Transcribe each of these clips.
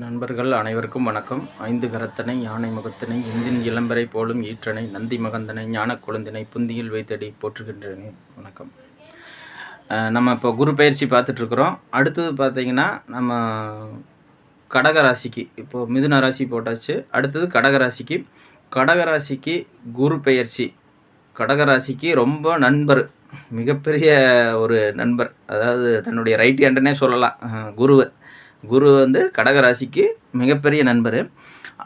நண்பர்கள் அனைவருக்கும் வணக்கம். ஐந்து கரத்தனை யானை முகத்தினை இந்தின் இளம்பரை போலும் ஈற்றனை நந்தி மகந்தனை ஞான குழந்தினை புந்தியில் வைத்தடி போற்றுகின்றன. வணக்கம். நம்ம இப்போ குரு பயிற்சி பார்த்துட்ருக்குறோம். அடுத்தது பார்த்திங்கன்னா நம்ம கடகராசிக்கு இப்போது மிதுன ராசி போட்டாச்சு. அடுத்தது கடகராசிக்கு குரு பயிற்சி கடகராசிக்கு ரொம்ப நண்பர், மிகப்பெரிய ஒரு நண்பர். அதாவது தன்னுடைய ரைட் ஹேண்டனே சொல்லலாம். குரு வந்து கடகராசிக்கு மிகப்பெரிய நண்பர்.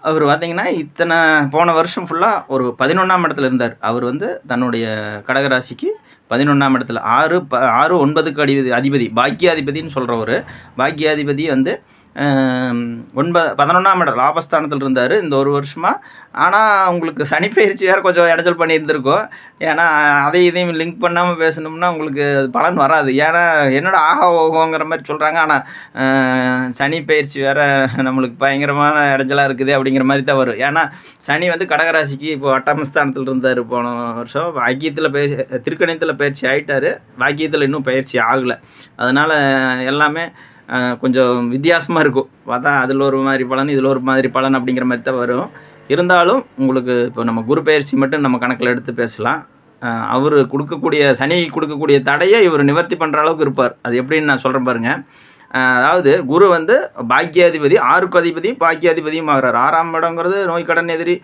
அவர் பார்த்திங்கன்னா போன வருஷம் ஃபுல்லாக ஒரு 11ஆம் இடத்துல இருந்தார். அவர் வந்து தன்னுடைய கடகராசிக்கு 11ஆம் இடத்துல 6, 9க்கு அதிபதி பாக்கியாதிபதினு சொல்கிறவர். பாக்கியாதிபதி வந்து 11ஆம் இடம் லாபஸ்தானத்தில் இருந்தார் இந்த ஒரு வருஷமாக. ஆனால் உங்களுக்கு சனி பயிற்சி வேறு கொஞ்சம் இடைஞ்சல் பண்ணியிருந்திருக்கும். ஏன்னா இதையும் லிங்க் பண்ணாமல் பேசணும்னா உங்களுக்கு அது பலன் வராது. ஏன்னா என்னோட ஓகோங்கிற மாதிரி சொல்கிறாங்க. ஆனால் சனி பயிற்சி வேறு நம்மளுக்கு பயங்கரமான இடைஞ்சலாக இருக்குது அப்படிங்கிற மாதிரி தான் வரும். ஏன்னா சனி வந்து கடகராசிக்கு இப்போ 8ஆம் ஸ்தானத்தில் இருந்தார் போன வருஷம். பாக்கியத்தில் திருக்கணியத்தில் பயிற்சி ஆகிட்டார். பாக்கியத்தில் இன்னும் பயிற்சி ஆகலை. அதனால் எல்லாமே கொஞ்சம் வித்தியாசமாக இருக்கும். பார்த்தா அதில் ஒரு மாதிரி பலன், இதில் ஒரு மாதிரி பலன் அப்படிங்கிற மாதிரி தான் வரும். இருந்தாலும் உங்களுக்கு இப்போ நம்ம குரு பயிற்சி மட்டும் நம்ம கணக்கில் எடுத்து பேசலாம். அவர் சனி கொடுக்கக்கூடிய தடையை இவர் நிவர்த்தி பண்ணுற அளவுக்கு இருப்பார். அது எப்படின்னு நான் சொல்கிறேன் பாருங்கள். அதாவது குரு வந்து பாக்கியாதிபதி, 6க்கு அதிபதி பாக்கியாதிபதியும் ஆகிறார். 6ஆம் இடங்கிறது நோய் கடன் எதிரி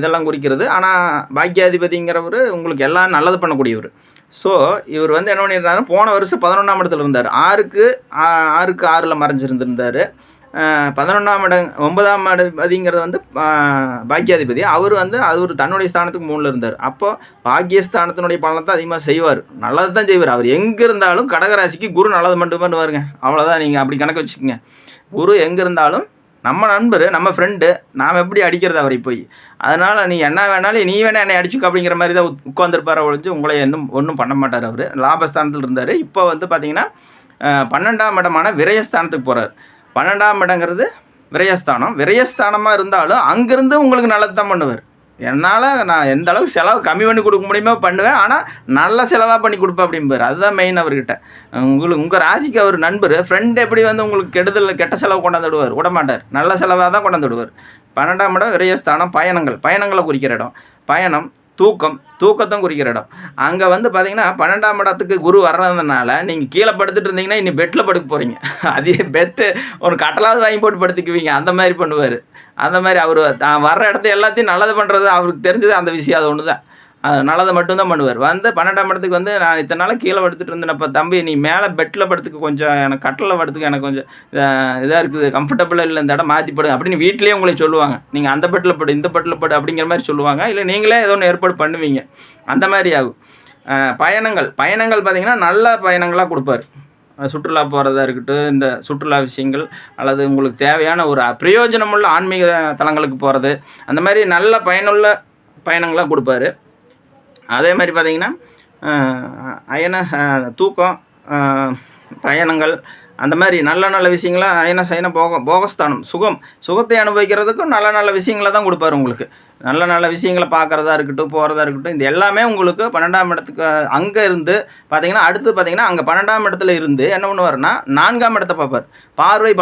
இதெல்லாம் குறிக்கிறது. ஆனால் பாக்கியாதிபதிங்கிறவர் உங்களுக்கு எல்லாம் நல்லது பண்ணக்கூடியவர். ஸோ இவர் வந்து என்ன பண்ணியிருந்தாரு, போன வருஷம் 11ஆம் இடத்துல இருந்தார். 6க்கு 6ல் மறைஞ்சிருந்திருந்தார். 11ஆம் இடம் 9ஆம் அதிபதிங்கிறது வந்து பாக்கியாதிபதி. அவர் தன்னுடைய ஸ்தானத்துக்கு 3ல் இருந்தார். அப்போது பாக்கியஸ்தானத்தினுடைய பலனை தான் அதிகமாக செய்வார், நல்லது தான் செய்வார். அவர் எங்கே இருந்தாலும் கடகராசிக்கு குரு நல்லது மட்டும் பண்ணுவாருங்க. அவ்வளோதான், நீங்கள் அப்படி கணக்கு வச்சுக்கோங்க. குரு எங்கே இருந்தாலும் நம்ம நண்பர், நம்ம ஃப்ரெண்டு, நாம் எப்படி அடிக்கிறது அவரை போய். அதனால் நீ என்ன வேணாலும் நீ வேணால் என்னை அடிச்சுக்க அப்படிங்கிற மாதிரி தான் உட்காந்துருப்பார். ஒழிஞ்சு உங்களை ஒன்றும் பண்ண மாட்டார். அவர் லாபஸ்தானத்தில் இருந்தார். இப்போ வந்து பார்த்திங்கன்னா 12ஆம் இடமான விரயஸ்தானத்துக்கு போகிறார். 12ஆம் இடங்கிறது விரயஸ்தானமாக இருந்தாலும் அங்கேருந்து உங்களுக்கு நல்லது தான் பண்ணுவார். என்னால் நான் எந்த அளவுக்கு செலவு கம்மி பண்ணி கொடுக்க முடியுமோ பண்ணுவேன், ஆனால் நல்ல செலவாக பண்ணி கொடுப்பேன் அப்படிம்பார். அதுதான் மெயின் அவர்கிட்ட. உங்கள் ராசிக்கு அவர் நண்பர், ஃப்ரெண்டு எப்படி வந்து உங்களுக்கு கெட்ட செலவு கொண்டாந்து விடுவார், விடமாட்டார். நல்ல செலவாக தான் கொண்டாந்து விடுவார். 12ஆம் இடம் விரயஸ்தானம், பயணங்களை குறிக்கிற இடம். பயணம், தூக்கத்தும் குறிக்கிற இடம். அங்கே வந்து பார்த்திங்கன்னா 12ஆம் இடத்துக்கு குரு வர்றதுனால நீங்கள் கீழே படுத்துட்டு இருந்தீங்கன்னா இன்னும் பெட்டில் படுக்க போகிறீங்க. அதே பெட்டு ஒரு கட்டலாவது வாங்கி போட்டு படுத்துக்குவீங்க. அந்த மாதிரி பண்ணுவார். அந்த மாதிரி அவர் வர்ற இடத்த எல்லாத்தையும் நல்லது பண்ணுறது அவருக்கு தெரிஞ்சது அந்த விஷயம். அது ஒன்று தான், நல்லதை மட்டும்தான் பண்ணுவார். 12ஆம் இடத்துக்கு நான் இத்தனை நாள் கீழே படுத்துட்டு இருந்தேன். தம்பி நீ மேலே பெட்டில் படுத்துக்க, கொஞ்சம் எனக்கு கட்டில் படுத்துக்க, எனக்கு கொஞ்சம் இதாக இருக்குது, கம்ஃபர்டபுளாக இல்லை, இந்த இடம் மாற்றிப்படு அப்படின்னு வீட்லேயே உங்களை சொல்லுவாங்க. நீங்கள் அந்த பெட்டில் படு, இந்த பெட்டில் படு அப்படிங்கிற மாதிரி சொல்லுவாங்க. இல்லை நீங்களே ஏதோ ஒன்று ஏற்பாடு பண்ணுவீங்க. அந்த மாதிரி ஆகும். பயணங்கள் பார்த்திங்கன்னா நல்ல பயணங்களாக கொடுப்பார். சுற்றுலா போகிறதா இருக்கட்டும், இந்த சுற்றுலா விஷயங்கள் அல்லது உங்களுக்கு தேவையான ஒரு பிரயோஜனமுள்ள ஆன்மீக தலங்களுக்கு போகிறது, அந்த மாதிரி நல்ல பயனுள்ள பயணங்களாக கொடுப்பாரு. அதே மாதிரி பார்த்திங்கன்னா தூக்கம், பயணங்கள், அந்த மாதிரி நல்ல விஷயங்களாக சயன போகஸ்தானம், சுகத்தை அனுபவிக்கிறதுக்கும் நல்ல விஷயங்களை தான் கொடுப்பார். உங்களுக்கு நல்ல விஷயங்களை பார்க்குறதா இருக்கட்டும், போகிறதா இருக்கட்டும், இது எல்லாமே உங்களுக்கு 12ஆம் இடத்துக்கு அங்கே இருந்து பார்த்திங்கன்னா. அடுத்து பார்த்திங்கன்னா அங்கே 12ஆம் இடத்துல இருந்து என்ன பண்ணுவார்னா 4ஆம் இடத்தை பார்ப்பார். பார்வை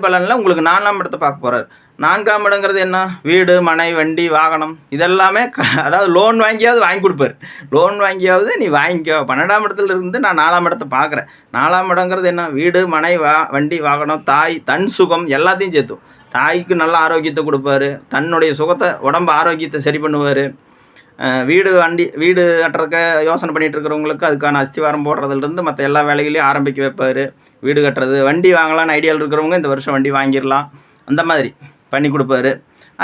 பலனில் உங்களுக்கு 4ஆம் இடத்தை பார்க்க போகிறார். 4ஆம் இடங்கிறது என்ன, வீடு, மனை, வண்டி, வாகனம், இதெல்லாமே அதாவது லோன் வாங்கி கொடுப்பார். லோன் வாங்கியாவது நீ வாங்கிக்கோ. 12ஆம் இடத்துல இருந்து நான் 4ஆம் இடத்தை பார்க்குறேன். 4ஆம் இடங்கிறது என்ன, வீடு, மனை, வண்டி, வாகனம், தன் சுகம் எல்லாத்தையும் சேர்த்தும். தாய்க்கு நல்ல ஆரோக்கியத்தை கொடுப்பாரு. தன்னுடைய உடம்பு ஆரோக்கியத்தை சரி பண்ணுவார். வீடு கட்டுறதுக்கு யோசனை பண்ணிகிட்டு இருக்கிறவங்களுக்கு அதுக்கான அஸ்திவாரம் போடுறதுலேருந்து மற்ற எல்லா வேலைகளையும் ஆரம்பிக்க வைப்பார். வீடு கட்டுறது, வண்டி வாங்கலான்னு ஐடியாவில் இருக்கிறவங்க இந்த வருஷம் வண்டி வாங்கிடலாம், அந்த மாதிரி பண்ணி கொடுப்பாரு.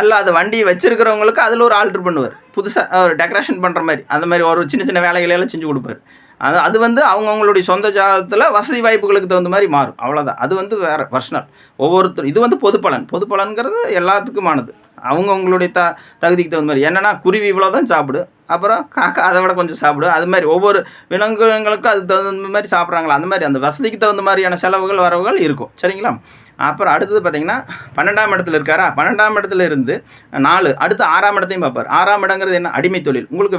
அல்ல அது வண்டி வச்சுருக்கிறவங்களுக்கு அதில் ஒரு ஆல்ட்ரு பண்ணுவார், புதுசாக ஒரு டெக்கரேஷன் பண்ணுற மாதிரி. அந்த மாதிரி ஒரு சின்ன வேலைகளெல்லாம் செஞ்சு கொடுப்பார். அது அவங்கவுங்களுடைய சொந்த ஜாதகத்தில் வசதி வாய்ப்புகளுக்கு தகுந்த மாதிரி மாறும். அவ்வளோதான். அது வேறு பர்சனல். ஒவ்வொருத்தரும் இது பொது பலன்கிறது எல்லாத்துக்குமானது. அவங்கவுங்களுடைய தகுதிக்கு தகுந்த மாதிரி. என்னென்னா குருவி இவ்வளோ தான் சாப்பிடு, அப்புறம் காக்கா அதை விட கொஞ்சம் சாப்பிடு. அது மாதிரி ஒவ்வொரு விலங்குகளுக்கும் அதுக்கு தகுந்த மாதிரி சாப்பிட்றாங்களா, அந்த மாதிரி அந்த வசதிக்கு தகுந்த மாதிரியான செலவுகள் வரவுகள் இருக்கும். சரிங்களா? அப்புறம் அடுத்தது பார்த்திங்கன்னா 12ஆம் இடத்துல இருக்காரா, 12ஆம் இடத்துல இருந்து 4 அடுத்து 6ஆம் இடத்தையும் பார்ப்பார். 6ஆம் இடங்கிறது என்ன, அடிமை தொழில். உங்களுக்கு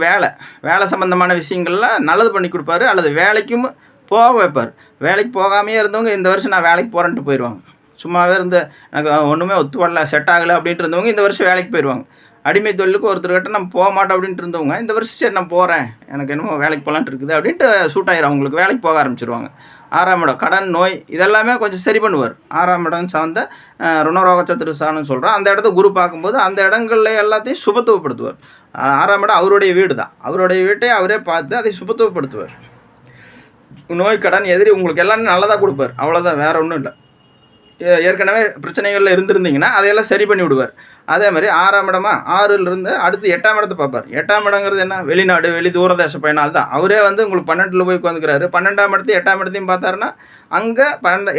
வேலை சம்மந்தமான விஷயங்கள்லாம் நல்லது பண்ணி கொடுப்பாரு. அல்லது வேலைக்கும் போக வைப்பார். வேலைக்கு போகாமையே இருந்தவங்க இந்த வருஷம் நான் வேலைக்கு போகிறேன்ட்டு போயிடுவாங்க. சும்மாவே இருந்து எனக்கு ஒன்றுமே ஒத்து வரல, செட் ஆகலை அப்படின்ட்டு இருந்தவங்க இந்த வருஷம் வேலைக்கு போயிடுவாங்க. அடிமை தொழிலுக்கு ஒருத்தர்கிட்ட நம்ம போக மாட்டோம் அப்படின்ட்டு இருந்தவங்க இந்த வருஷம் சரி நான் போகிறேன், எனக்கு என்னமோ வேலைக்கு போகலான்ட்டு இருக்குது அப்படின்ட்டு சூட் ஆயிரும், அவங்களுக்கு வேலைக்கு போக ஆரம்பிச்சிருவாங்க. 6ஆம் இடம் கடன், நோய் இதெல்லாமே கொஞ்சம் சரி பண்ணுவார். 6ஆம் இடம் சார்ந்த ருணரோக சத்துருசான்னு சொல்கிறோம். அந்த இடத்த குரு பார்க்கும்போது அந்த இடங்கள்ல எல்லாத்தையும் சுபத்துவப்படுத்துவார். 6ஆம் இடம் அவருடைய வீடு தான், அவருடைய வீட்டை அவரே பார்த்து அதை சுபத்துவப்படுத்துவார். நோய், கடன், எதிரி உங்களுக்கு எல்லாமே நல்லதாக கொடுப்பார். அவ்வளோதான், வேறு ஒன்றும் இல்லை. ஏற்கனவே பிரச்சனைகளில் இருந்திருந்தீங்கன்னா அதையெல்லாம் சரி பண்ணி விடுவார். அதே மாதிரி 6ஆம் இடமா 6லிருந்து அடுத்து 8ஆம் இடத்தை பார்ப்பார். 8ஆம் இடங்கிறது என்ன, வெளிநாடு, வெளி தூரதேச பயணம் தான். அவரே வந்து உங்களுக்கு 12ல் போய் உட்காந்துக்கிறாரு. 12ஆம் இடத்தையும் 8ஆம் இடத்தையும் பார்த்தாருன்னா அங்கே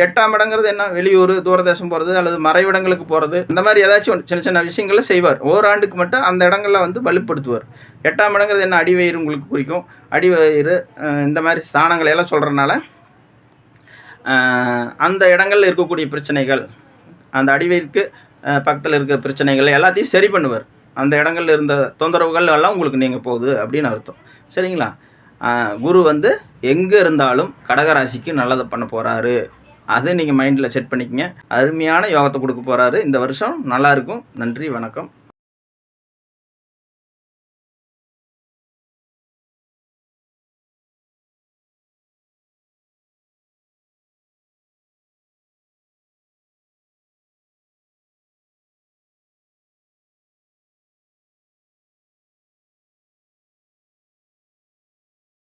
8ஆம் இடங்கிறது என்ன, வெளியூர், தூரதேசம் போகிறது அல்லது மறைவிடங்களுக்கு போகிறது, இந்த மாதிரி ஏதாச்சும் சின்ன சின்ன விஷயங்களை செய்வார். ஓராண்டுக்கு மட்டும் அந்த இடங்களில் வந்து வலுப்படுத்துவார். 8ஆம் இடங்கிறது என்ன, அடிவயிறு உங்களுக்கு குறிக்கும். அடிவயிறு இந்த மாதிரி ஸ்தானங்களை எல்லாம் சொல்கிறனால அந்த இடங்களில் இருக்கக்கூடிய பிரச்சனைகள், அந்த அடிவயிற்கு பக்கத்தில் இருக்கிற பிரச்சனைகள் எல்லாத்தையும் சரி பண்ணுவார். அந்த இடங்கள்ல இருந்த தொந்தரவுகள் எல்லாம் உங்களுக்கு நீங்கள் போகுது அப்படின்னு அர்த்தம். சரிங்களா? குரு வந்து எங்கே இருந்தாலும் கடகராசிக்கு நல்லதை பண்ண போகிறாரு. அது நீங்கள் மைண்டில் செட் பண்ணிக்கங்க. அருமையான யோகத்தை கொடுக்க போகிறாரு. இந்த வருஷம் நல்லாயிருக்கும். நன்றி, வணக்கம்.